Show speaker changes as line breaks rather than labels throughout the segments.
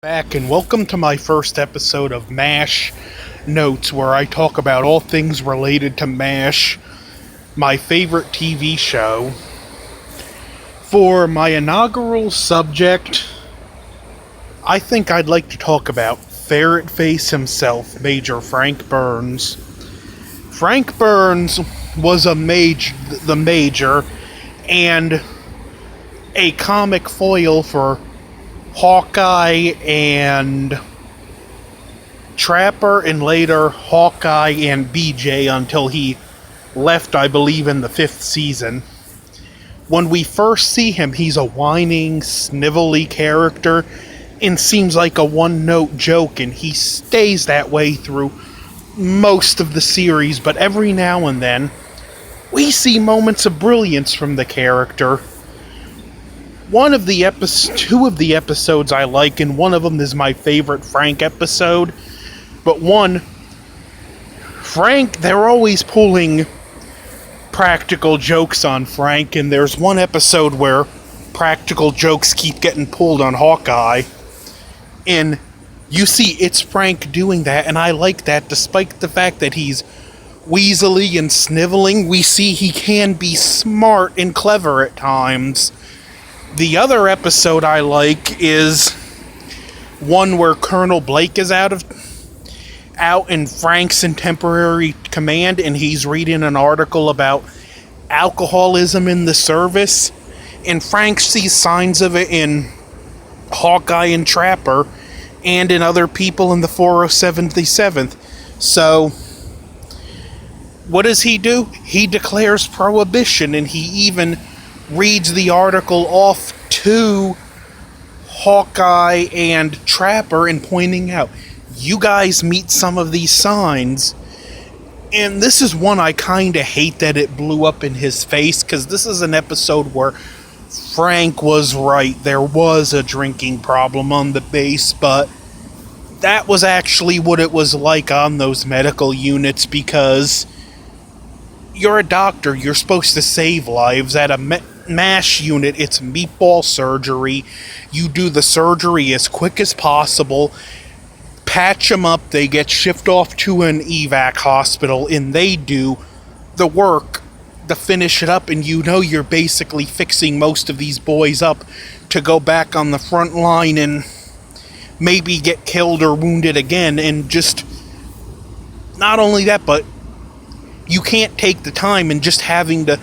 Back and welcome to my first episode of MASH Notes, where I talk about all things related to MASH, my favorite TV show. For my inaugural subject, I think I'd like to talk about Ferret Face himself, Major Frank Burns. Frank Burns was the Major, and a comic foil for Hawkeye and Trapper, and later Hawkeye and BJ until he left, I believe, in the 5th season. When we first see him, he's a whining, snivelly character and seems like a one-note joke, and he stays that way through most of the series, but every now and then we see moments of brilliance from the character. Two of the episodes I like, and one of them is my favorite Frank episode. But Frank, they're always pulling practical jokes on Frank, and there's one episode where practical jokes keep getting pulled on Hawkeye. And you see it's Frank doing that, and I like that. Despite the fact that he's weaselly and sniveling, we see he can be smart and clever at times. The other episode I like is one where Colonel Blake is out and Frank's in temporary command, and he's reading an article about alcoholism in the service, and Frank sees signs of it in Hawkeye and Trapper and in other people in the 477th. So what does he do? He declares prohibition, and he even reads the article off to Hawkeye and Trapper and pointing out, you guys meet some of these signs. And this is one I kind of hate that it blew up in his face, because this is an episode where Frank was right. There was a drinking problem on the base, but that was actually what it was like on those medical units, because you're a doctor. You're supposed to save lives. At a MASH unit, it's meatball surgery. You do the surgery as quick as possible, patch them up, they get shipped off to an evac hospital, and they do the work to finish it up, and you're basically fixing most of these boys up to go back on the front line and maybe get killed or wounded again. And just not only that, but you can't take the time and just having to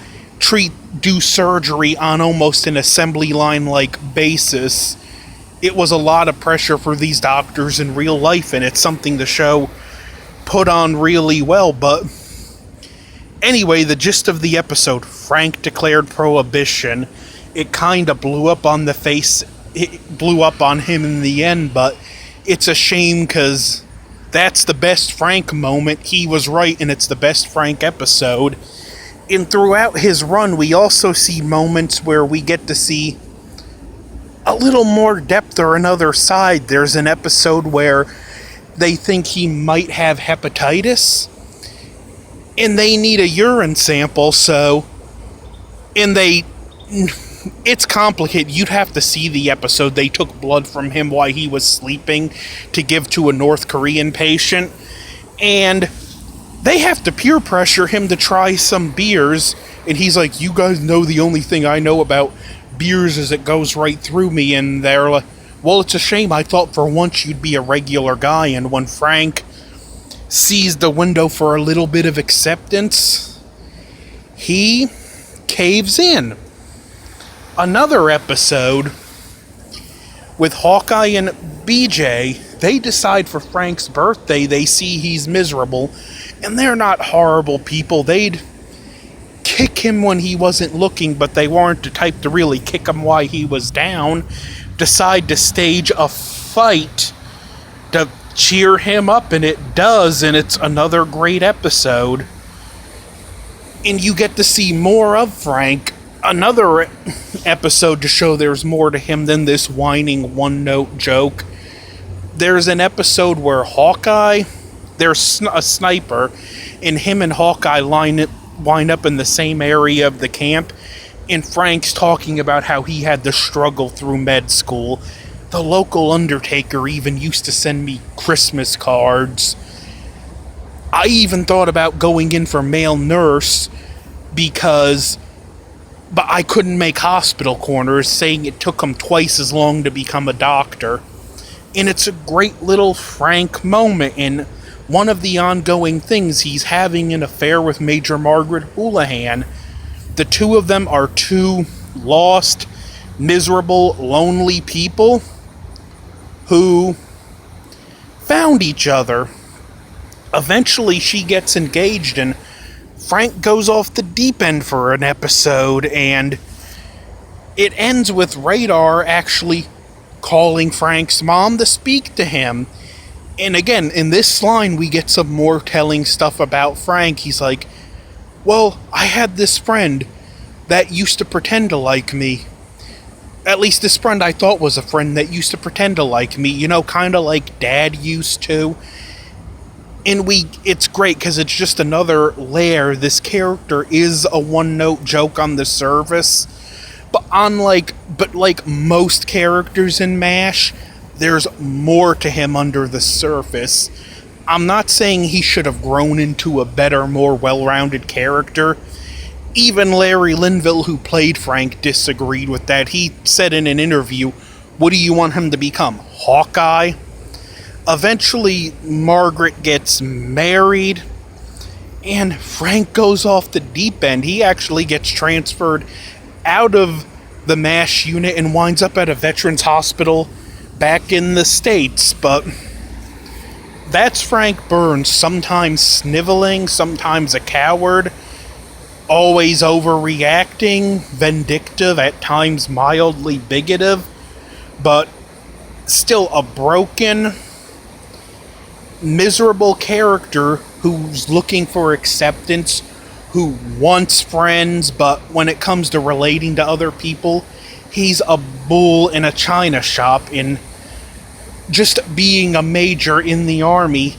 do surgery on almost an assembly line like basis. It was a lot of pressure for these doctors in real life, and it's something the show put on really well. But anyway, the gist of the episode, Frank declared prohibition. It kind of blew up on him in the end, but it's a shame, because that's the best Frank moment. He was right, and it's the best Frank episode. And throughout his run, we also see moments where we get to see a little more depth or another side. There's an episode where they think he might have hepatitis, and they need a urine sample, it's complicated. You'd have to see the episode. They took blood from him while he was sleeping to give to a North Korean patient, and they have to peer pressure him to try some beers, and he's like, you guys know the only thing I know about beers is it goes right through me. And they're like, well, it's a shame. I thought for once you'd be a regular guy. And when Frank sees the window for a little bit of acceptance, he caves in. Another episode with Hawkeye and BJ, they decide for Frank's birthday, they see he's miserable, and they're not horrible people. They'd kick him when he wasn't looking, but they weren't the type to really kick him while he was down. Decide to stage a fight to cheer him up, and it does, and it's another great episode. And you get to see more of Frank. Another episode to show there's more to him than this whining one-note joke. There's an episode where there's a sniper, and him and Hawkeye wind up in the same area of the camp, and Frank's talking about how he had to struggle through med school. The local undertaker even used to send me Christmas cards. I even thought about going in for male nurse but I couldn't make hospital corners, saying it took him twice as long to become a doctor. And it's a great little Frank moment in one of the ongoing things. He's having an affair with Major Margaret Houlihan. The two of them are two lost, miserable, lonely people who found each other. Eventually she gets engaged and Frank goes off the deep end for an episode, and it ends with Radar actually calling Frank's mom to speak to him. And again, in this line, we get some more telling stuff about Frank. He's like, well, I had this friend that used to pretend to like me. At least this friend I thought was a friend that used to pretend to like me. You know, kind of like Dad used to. And it's great because it's just another layer. This character is a one-note joke on the surface, but like most characters in MASH, there's more to him under the surface. I'm not saying he should have grown into a better, more well-rounded character. Even Larry Linville, who played Frank, disagreed with that. He said in an interview, what do you want him to become, Hawkeye? Eventually, Margaret gets married, and Frank goes off the deep end. He actually gets transferred out of the MASH unit and winds up at a veterans hospital back in the States. But that's Frank Burns, sometimes sniveling, sometimes a coward, always overreacting, vindictive, at times mildly bigoted, but still a broken, miserable character who's looking for acceptance, who wants friends, but when it comes to relating to other people, he's a bull in a china shop. In just being a major in the army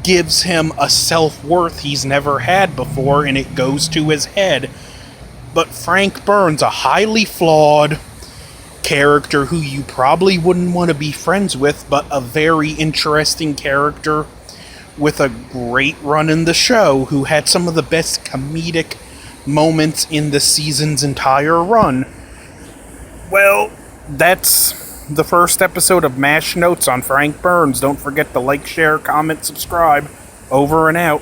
gives him a self-worth he's never had before, and it goes to his head. But Frank Burns, a highly flawed character who you probably wouldn't want to be friends with, but a very interesting character with a great run in the show, who had some of the best comedic moments in the season's entire run. Well, that's the first episode of MASH Notes on Frank Burns. Don't forget to like, share, comment, subscribe. Over and out.